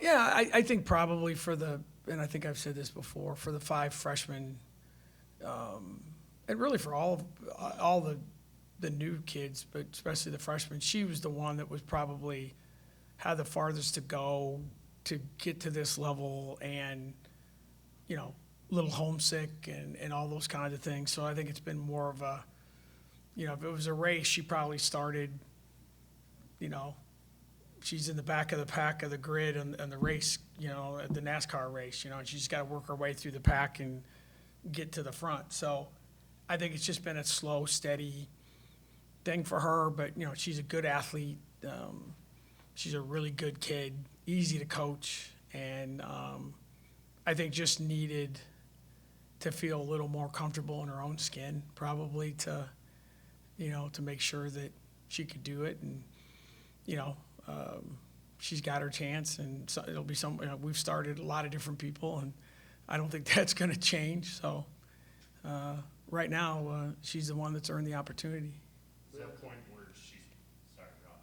Yeah, I think probably and I think I've said this before, for the 5 freshmen, and really for all the new kids, but especially the freshmen, she was the one that was probably had the farthest to go to get to this level, and a little homesick and all those kinds of things. So I think it's been more of a, if it was a race, she probably started, she's in the back of the pack of the grid and the race, the NASCAR race, and she's got to work her way through the pack and get to the front. So I think it's just been a slow, steady thing for her. But, she's a good athlete. She's a really good kid, easy to coach. And I think just needed to feel a little more comfortable in her own skin, probably to make sure that she could do it. And, she's got her chance, and so it'll be we've started a lot of different people, and I don't think that's going to change. So right now, she's the one that's earned the opportunity. Is that a point where she's, sorry, Rob,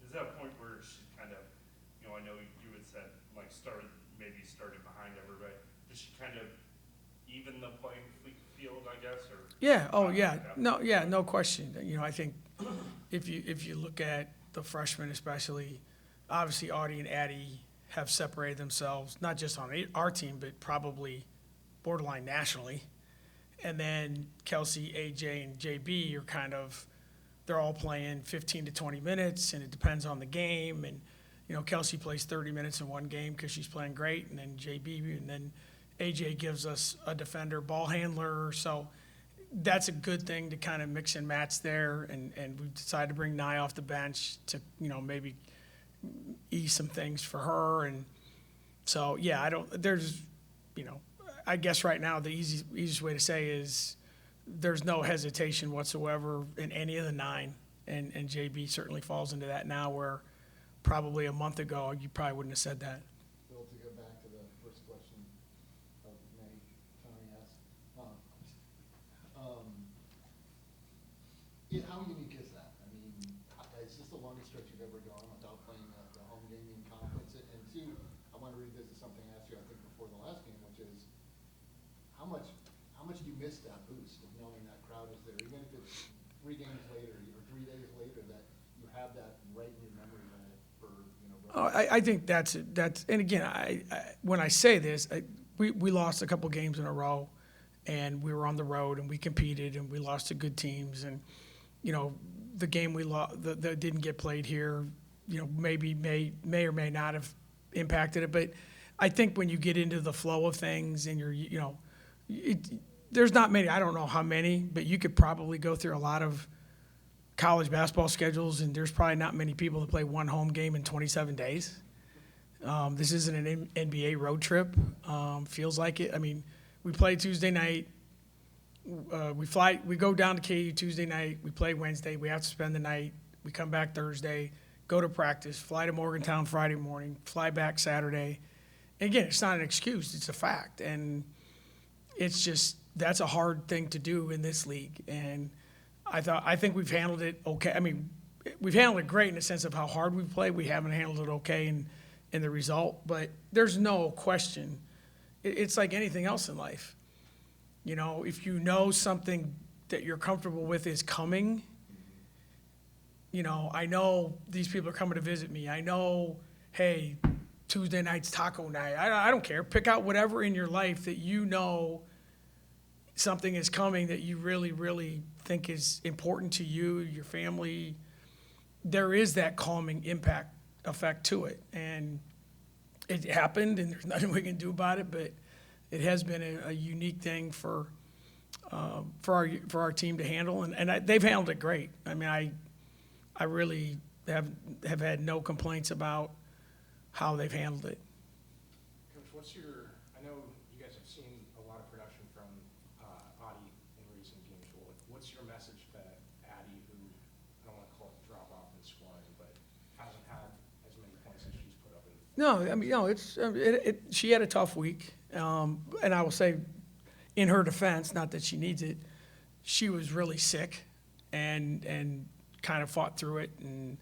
is that a point where she's kind of, I know you had said, like, started behind everybody. Does she kind of even the playing field, I guess? Or yeah, oh, yeah. No question. I think if you look at the freshmen especially, obviously Audie and Addie have separated themselves, not just on our team, but probably borderline nationally. And then Kelsey, AJ, and JB are they're all playing 15 to 20 minutes, and it depends on the game. And, Kelsey plays 30 minutes in one game because she's playing great, and then JB, and then AJ gives us a defender, ball handler. So that's a good thing to kind of mix and match there. And we've decided to bring Nye off the bench to, maybe ease some things for her. And so, yeah, I guess right now the easiest way to say is there's no hesitation whatsoever in any of the 9, and JB certainly falls into that now, where probably a month ago you probably wouldn't have said that. Bill, to go back to the first question of May, Tony asked, how unique is that? I mean, is this the longest stretch you've ever gone without playing the home game in conference? And 2, I want to revisit something I asked you, I think, before the last game, which is how much do you miss that boost of knowing that crowd is there, even if it's 3 games later or 3 days later, that you have that right in your memory for I think that's and again, when I say this, we lost a couple games in a row, and we were on the road, and we competed, and we lost to good teams, and the game we lost that didn't get played here, maybe may or may not have impacted it. But I think when you get into the flow of things, and there's not many, I don't know how many, but you could probably go through a lot of college basketball schedules, and there's probably not many people that play one home game in 27 days. This isn't an NBA road trip. Feels like it. I mean, we play Tuesday night. We go down to KU Tuesday night. We play Wednesday. We have to spend the night. We come back Thursday, go to practice, fly to Morgantown Friday morning, fly back Saturday. And again, it's not an excuse. It's a fact. And it's just, that's a hard thing to do in this league. And I think we've handled it okay. I mean, we've handled it great in the sense of how hard we've played. We haven't handled it okay in the result. But there's no question. It's like anything else in life. If you know something that you're comfortable with is coming, I know these people are coming to visit me. I know, hey, Tuesday night's taco night. I don't care. Pick out whatever in your life that something is coming that you really, really think is important to you, your family. There is that calming impact effect to it. And it happened, and there's nothing we can do about it, but it has been a unique thing for our team to handle, and they've handled it great. I mean, I really have had no complaints about how they've handled it. Coach, I know you guys have seen a lot of production from Audie in recent games. What's your message to Addie, who, I don't want to call it drop off in scoring, but hasn't had as many points as she's put up in? No, I mean, she had a tough week. And I will say, in her defense, not that she needs it, she was really sick and kind of fought through it. And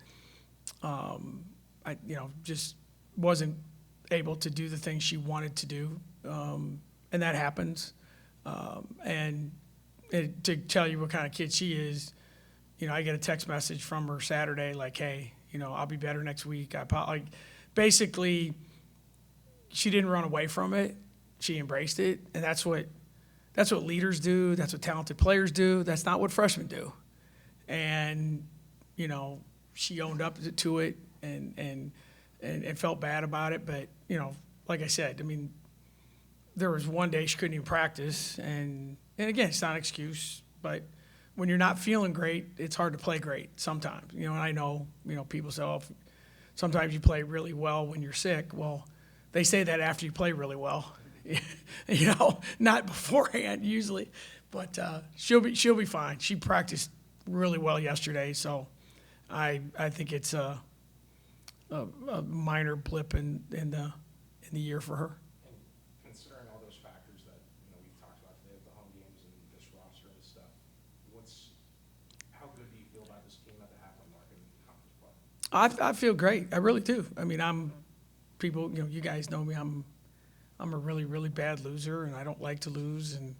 just wasn't able to do the things she wanted to do, and that happens. To tell you what kind of kid she is, I get a text message from her Saturday like, "Hey, I'll be better next week." Basically, she didn't run away from it; she embraced it, and that's what leaders do. That's what talented players do. That's not what freshmen do. And she owned up to it and felt bad about it. But like I said, I mean, there was one day she couldn't even practice, and again, it's not an excuse, but when you're not feeling great, it's hard to play great sometimes. And I know, people say, "Oh, sometimes you play really well when you're sick." Well, they say that after you play really well, not beforehand usually. But she'll be fine. She practiced really well yesterday, so I think it's a minor blip in the year for her. And considering all those factors that we've talked about today, the home games and this roster and stuff, how good do you feel about this team at the halfway mark in conference play? I feel great. I really do. I mean, people. You guys know me. I'm a really, really bad loser, and I don't like to lose, and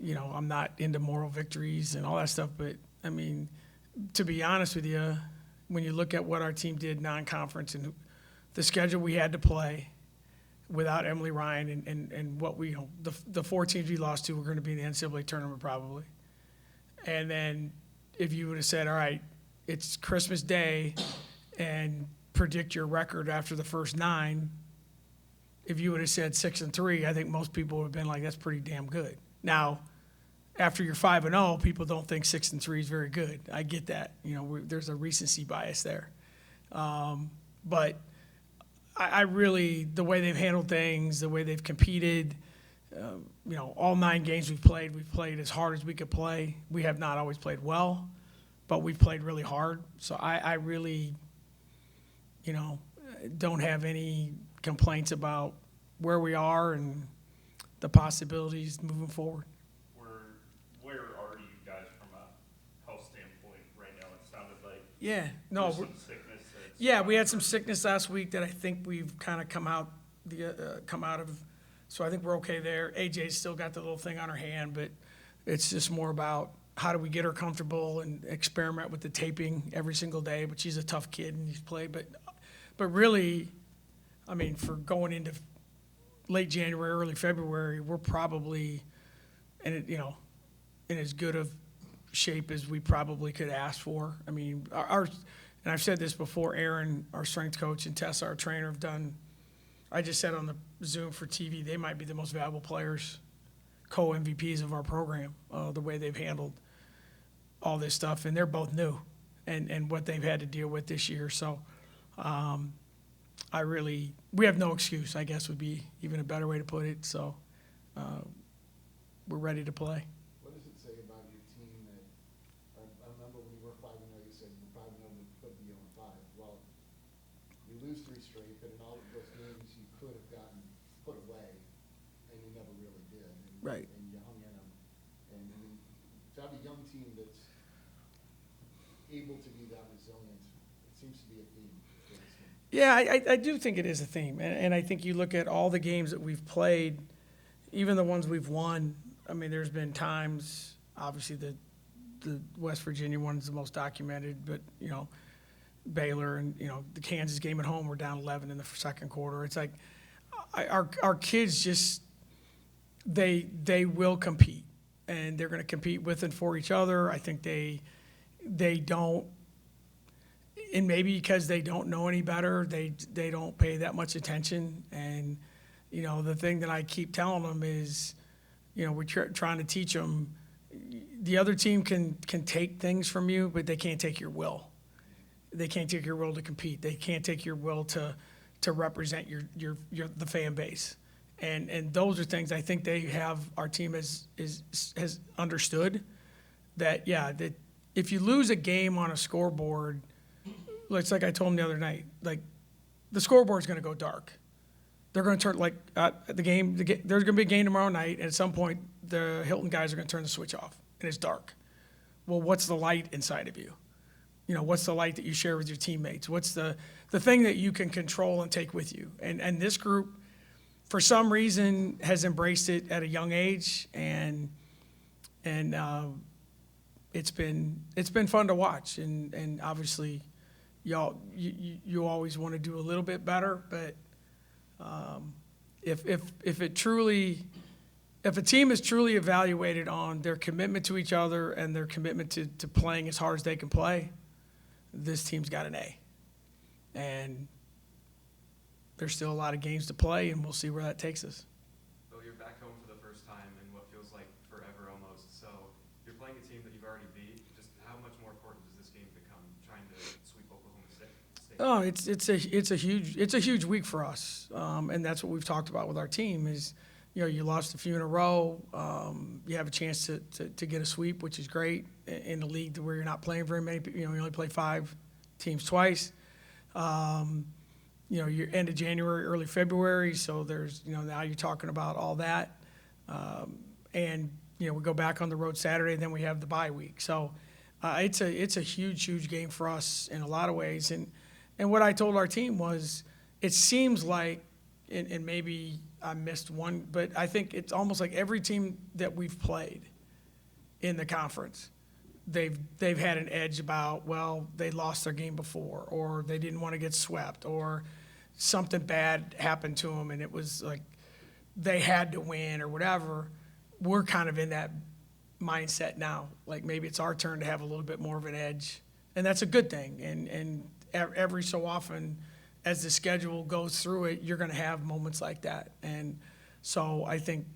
I'm not into moral victories and all that stuff. But I mean, to be honest with you, when you look at what our team did non-conference and the schedule we had to play without Emily Ryan and what the 4 teams we lost to were going to be in the NCAA tournament probably. And then if you would have said, all right, it's Christmas Day and predict your record after the first 9, if you would have said 6-3, I think most people would have been like, that's pretty damn good. Now, after you're 5-0, people don't think 6-3 is very good. I get that. There's a recency bias there. But I really, the way they've handled things, the way they've competed, all 9 games we've played as hard as we could play. We have not always played well, but we've played really hard. So I really, don't have any complaints about where we are and the possibilities moving forward. Where are you guys from a health standpoint right now? It sounded like there's some sickness. We had some sickness last week that I think we've kind of come out of. So I think we're okay there. AJ's still got the little thing on her hand, but it's just more about how do we get her comfortable and experiment with the taping every single day. But she's a tough kid and he's played. But really, I mean, for going into late January, early February, we're probably in as good of shape as we probably could ask for. I mean, and I've said this before, Aaron, our strength coach, and Tessa, our trainer, have done, I just said on the Zoom for TV, they might be the most valuable players, co-MVPs of our program, the way they've handled all this stuff. And they're both new and what they've had to deal with this year. So we have no excuse, I guess would be even a better way to put it. So we're ready to play. What does it say about your team that, I remember when you were 5-0, you said you're 5-0 and could be 0-5. Well, you lose 3 straight, but in all of those games you could have gotten put away, and you never really did. Right. And you hung in them. And I mean, to have a young team that's able to be that resilient, it seems to be a theme for this team. Yeah, I do think it is a theme. And I think you look at all the games that we've played, even the ones we've won, I mean, there's been times, obviously the West Virginia one is the most documented, but, Baylor and, the Kansas game at home, we're down 11 in the second quarter. It's like our kids just, they will compete, and they're going to compete with and for each other. I think they don't, and maybe because they don't know any better, they don't pay that much attention. And, the thing that I keep telling them is, we're trying to teach them, the other team can take things from you, but they can't take your will. They can't take your will to compete. They can't take your will to represent the fan base. And those are things I think they have, our team has understood that, that if you lose a game on a scoreboard, it's like I told them the other night, like the scoreboard's going to go dark. They're going to turn there's going to be a game tomorrow night, and at some point the Hilton guys are going to turn the switch off, and it's dark. Well, what's the light inside of you? You know, what's the light that you share with your teammates? What's the thing that you can control and take with you? And this group, for some reason, has embraced it at a young age, and it's been fun to watch. And obviously, you always want to do a little bit better, but if a team is truly evaluated on their commitment to each other and their commitment to playing as hard as they can play, this team's got an A. And there's still a lot of games to play, and we'll see where that takes us. Bill, you're back home for the first time in what feels like forever almost. So you're playing a team that you've already beat. Just how much more important does this game become, trying to sweep Oklahoma State? Oh, it's a huge week for us, and that's what we've talked about with our team. Is, you know, you lost a few in a row. You have a chance to get a sweep, which is great in the league where you're not playing very many. You know, you only play 5 teams twice. You know, you're end of January, early February, so there's, you know, now you're talking about all that. And, you know, we go back on the road Saturday, and then we have the bye week. So it's a huge game for us in a lot of ways. And what I told our team was, it seems like, and maybe I missed one, but I think it's almost like every team that we've played in the conference, they've had an edge about, well, they lost their game before, or they didn't want to get swept, or something bad happened to them and it was like they had to win or whatever. We're kind of in that mindset now. Like, maybe it's our turn to have a little bit more of an edge, and that's a good thing. And every so often, as the schedule goes through it, you're going to have moments like that. And so I think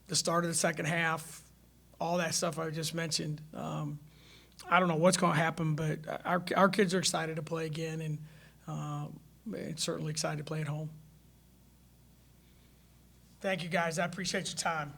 the start of the second half, all that stuff I just mentioned, I don't know what's going to happen, but our kids are excited to play again, and certainly excited to play at home. Thank you, guys. I appreciate your time.